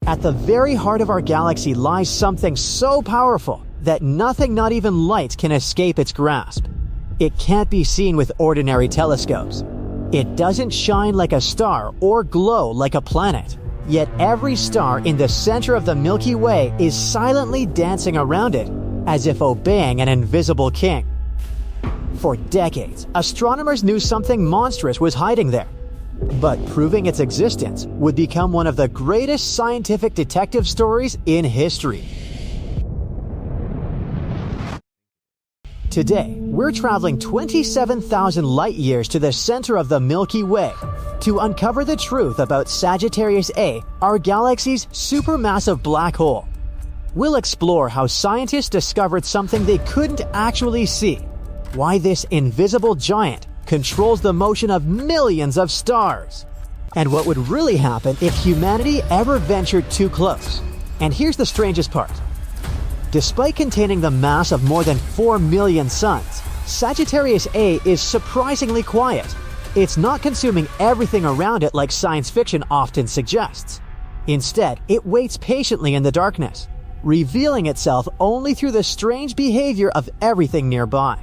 At the very heart of our galaxy lies something so powerful that nothing, not even light, can escape its grasp. It can't be seen with ordinary telescopes. It doesn't shine like a star or glow like a planet. Yet every star in the center of the Milky Way is silently dancing around it, as if obeying an invisible king. For decades, astronomers knew something monstrous was hiding there. But proving its existence would become one of the greatest scientific detective stories in history. Today, we're traveling 27,000 light-years to the center of the Milky Way to uncover the truth about Sagittarius A, our galaxy's supermassive black hole. We'll explore how scientists discovered something they couldn't actually see, why this invisible giant controls the motion of millions of stars, and what would really happen if humanity ever ventured too close. And here's the strangest part. Despite containing the mass of more than 4 million suns, Sagittarius A is surprisingly quiet. It's not consuming everything around it like science fiction often suggests. Instead, it waits patiently in the darkness, revealing itself only through the strange behavior of everything nearby.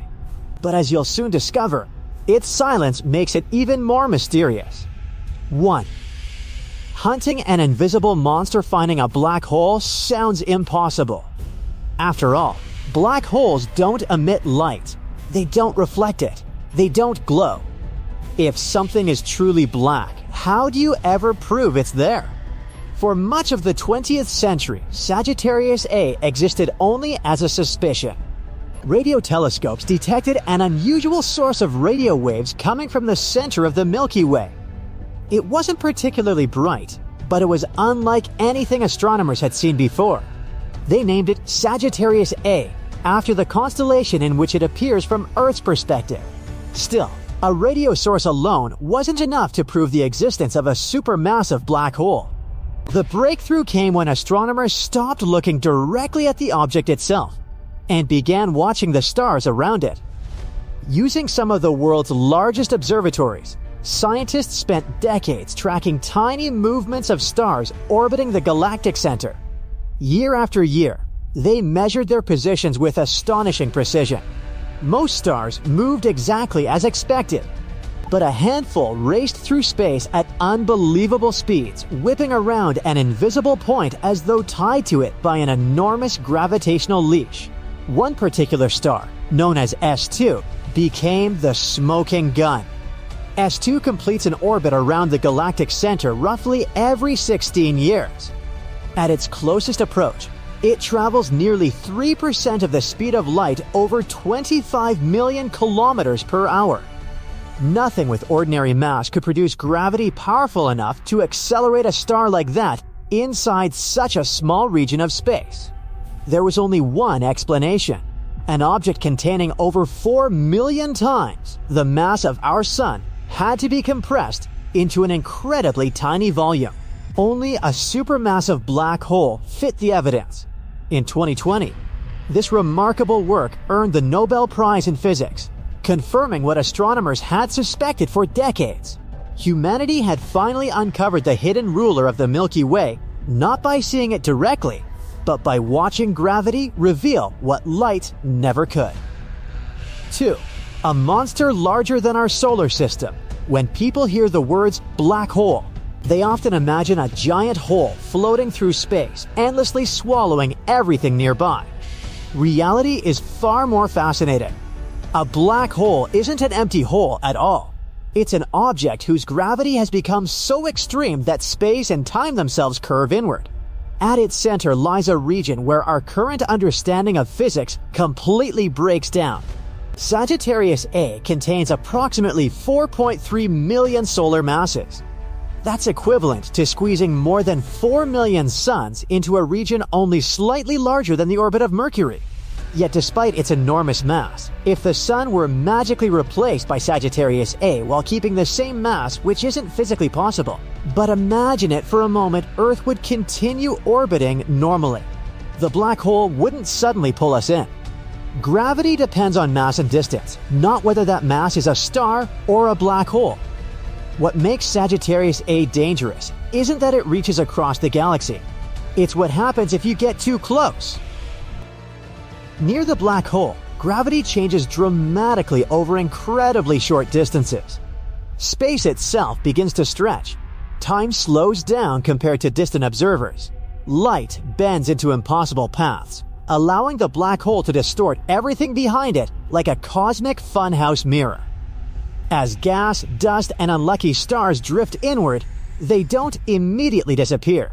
But as you'll soon discover, its silence makes it even more mysterious. 1. Hunting an invisible monster finding a black hole sounds impossible. After all, black holes don't emit light. They don't reflect it. They don't glow. If something is truly black, how do you ever prove it's there? For much of the 20th century, Sagittarius A existed only as a suspicion. Radio telescopes detected an unusual source of radio waves coming from the center of the Milky Way. It wasn't particularly bright, but it was unlike anything astronomers had seen before. They named it Sagittarius A, after the constellation in which it appears from Earth's perspective. Still, a radio source alone wasn't enough to prove the existence of a supermassive black hole. The breakthrough came when astronomers stopped looking directly at the object itself and began watching the stars around it. Using some of the world's largest observatories, scientists spent decades tracking tiny movements of stars orbiting the galactic center. Year after year, they measured their positions with astonishing precision. Most stars moved exactly as expected, but a handful raced through space at unbelievable speeds, whipping around an invisible point as though tied to it by an enormous gravitational leash. One particular star, known as S2, became the smoking gun. S2 completes an orbit around the galactic center roughly every 16 years. At its closest approach, it travels nearly 3% of the speed of light over 25 million kilometers per hour. Nothing with ordinary mass could produce gravity powerful enough to accelerate a star like that inside such a small region of space. There was only one explanation. An object containing over 4 million times the mass of our sun had to be compressed into an incredibly tiny volume. Only a supermassive black hole fit the evidence. In 2020, this remarkable work earned the Nobel Prize in Physics, confirming what astronomers had suspected for decades. Humanity had finally uncovered the hidden ruler of the Milky Way, not by seeing it directly, but by watching gravity reveal what light never could. 2. A monster larger than our solar system. When people hear the words black hole, they often imagine a giant hole floating through space, endlessly swallowing everything nearby. Reality is far more fascinating. A black hole isn't an empty hole at all. It's an object whose gravity has become so extreme that space and time themselves curve inward. At its center lies a region where our current understanding of physics completely breaks down. Sagittarius A contains approximately 4.3 million solar masses. That's equivalent to squeezing more than 4 million suns into a region only slightly larger than the orbit of Mercury. Yet despite its enormous mass, if the sun were magically replaced by Sagittarius A while keeping the same mass, which isn't physically possible, but imagine it for a moment, Earth would continue orbiting normally. The black hole wouldn't suddenly pull us in. Gravity depends on mass and distance, not whether that mass is a star or a black hole. What makes Sagittarius A dangerous isn't that it reaches across the galaxy. It's what happens if you get too close. Near the black hole, gravity changes dramatically over incredibly short distances. Space itself begins to stretch. Time slows down compared to distant observers. Light bends into impossible paths, allowing the black hole to distort everything behind it like a cosmic funhouse mirror. As gas, dust, and unlucky stars drift inward, they don't immediately disappear.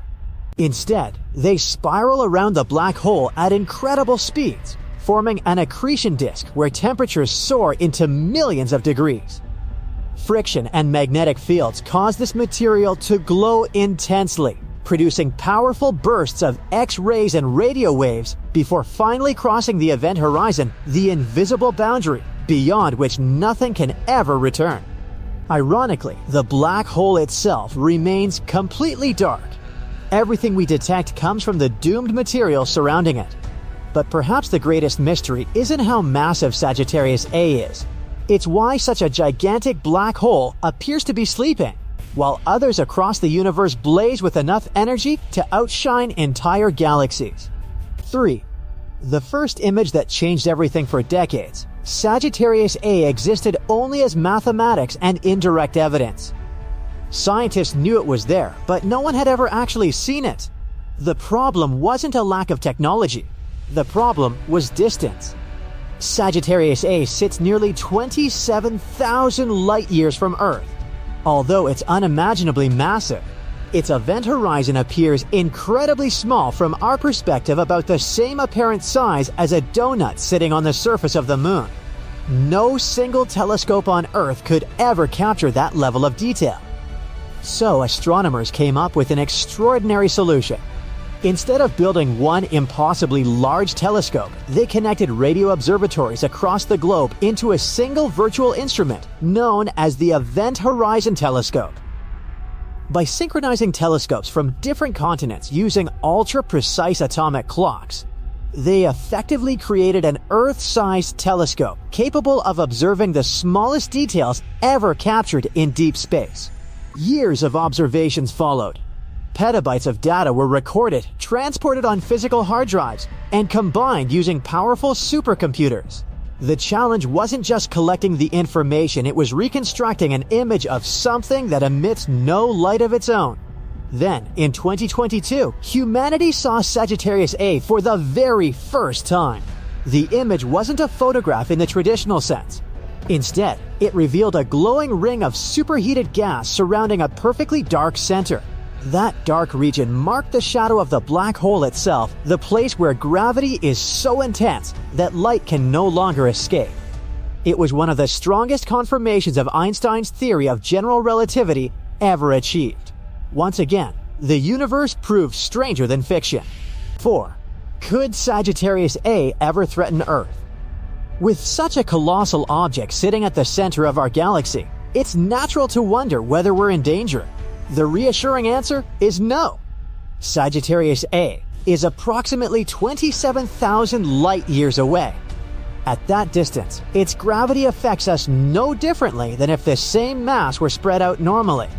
Instead, they spiral around the black hole at incredible speeds, forming an accretion disk where temperatures soar into millions of degrees. Friction and magnetic fields cause this material to glow intensely, producing powerful bursts of X-rays and radio waves before finally crossing the event horizon, the invisible boundary beyond which nothing can ever return. Ironically, the black hole itself remains completely dark. Everything we detect comes from the doomed material surrounding it. But perhaps the greatest mystery isn't how massive Sagittarius A is. It's why such a gigantic black hole appears to be sleeping, while others across the universe blaze with enough energy to outshine entire galaxies. 3. The first image that changed everything for decades, Sagittarius A existed only as mathematics and indirect evidence. Scientists knew it was there, but no one had ever actually seen it. The problem wasn't a lack of technology. The problem was distance. Sagittarius A sits nearly 27,000 light-years from Earth. Although it's unimaginably massive, its event horizon appears incredibly small from our perspective, about the same apparent size as a donut sitting on the surface of the moon. No single telescope on Earth could ever capture that level of detail. So astronomers came up with an extraordinary solution. Instead of building one impossibly large telescope, they connected radio observatories across the globe into a single virtual instrument known as the Event Horizon Telescope. By synchronizing telescopes from different continents using ultra-precise atomic clocks, they effectively created an Earth-sized telescope capable of observing the smallest details ever captured in deep space. Years of observations followed. Petabytes of data were recorded, transported on physical hard drives, and combined using powerful supercomputers. The challenge wasn't just collecting the information, it was reconstructing an image of something that emits no light of its own. Then, in 2022, humanity saw Sagittarius A for the very first time. The image wasn't a photograph in the traditional sense. Instead, it revealed a glowing ring of superheated gas surrounding a perfectly dark center. That dark region marked the shadow of the black hole itself, the place where gravity is so intense that light can no longer escape. It was one of the strongest confirmations of Einstein's theory of general relativity ever achieved. Once again, the universe proved stranger than fiction. 4. Could Sagittarius A ever threaten Earth? With such a colossal object sitting at the center of our galaxy, it's natural to wonder whether we're in danger. The reassuring answer is no. Sagittarius A is approximately 27,000 light-years away. At that distance, its gravity affects us no differently than if the same mass were spread out normally.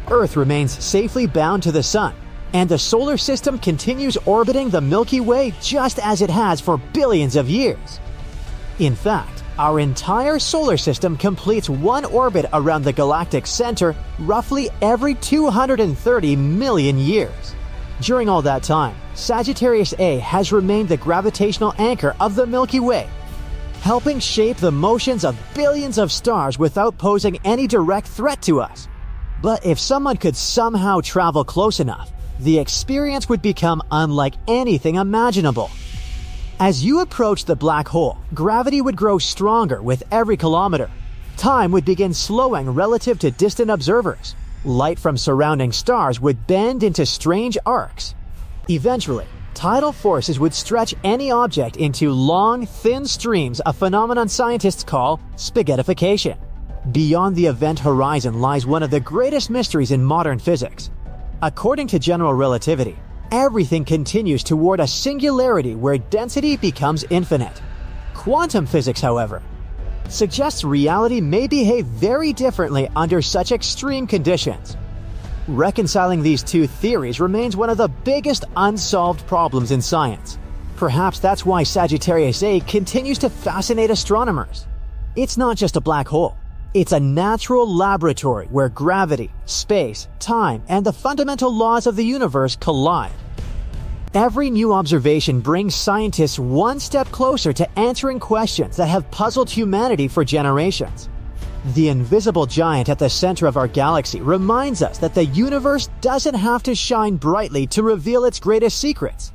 Earth remains safely bound to the Sun, and the solar system continues orbiting the Milky Way just as it has for billions of years. In fact, our entire solar system completes one orbit around the galactic center roughly every 230 million years. During all that time, Sagittarius A has remained the gravitational anchor of the Milky Way, helping shape the motions of billions of stars without posing any direct threat to us. But if someone could somehow travel close enough, the experience would become unlike anything imaginable. As you approach the black hole, gravity would grow stronger with every kilometer. Time would begin slowing relative to distant observers. Light from surrounding stars would bend into strange arcs. Eventually, tidal forces would stretch any object into long, thin streams, a phenomenon scientists call spaghettification. Beyond the event horizon lies one of the greatest mysteries in modern physics. According to general relativity, everything continues toward a singularity where density becomes infinite. Quantum physics, however, suggests reality may behave very differently under such extreme conditions. Reconciling these two theories remains one of the biggest unsolved problems in science. Perhaps that's why Sagittarius A continues to fascinate astronomers. It's not just a black hole. It's a natural laboratory where gravity, space, time, and the fundamental laws of the universe collide. Every new observation brings scientists one step closer to answering questions that have puzzled humanity for generations. The invisible giant at the center of our galaxy reminds us that the universe doesn't have to shine brightly to reveal its greatest secrets.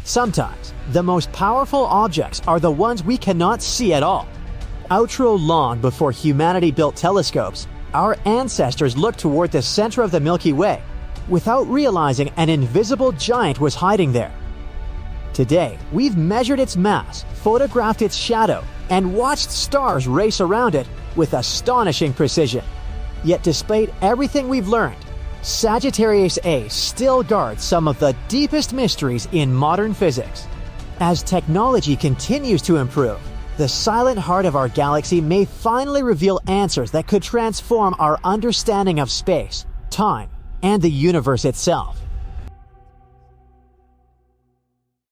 Sometimes, the most powerful objects are the ones we cannot see at all. Outro long before humanity built telescopes, our ancestors looked toward the center of the Milky Way, without realizing an invisible giant was hiding there. Today, we've measured its mass, photographed its shadow, and watched stars race around it with astonishing precision. Yet despite everything we've learned, Sagittarius A still guards some of the deepest mysteries in modern physics. As technology continues to improve, the silent heart of our galaxy may finally reveal answers that could transform our understanding of space, time, and the universe itself.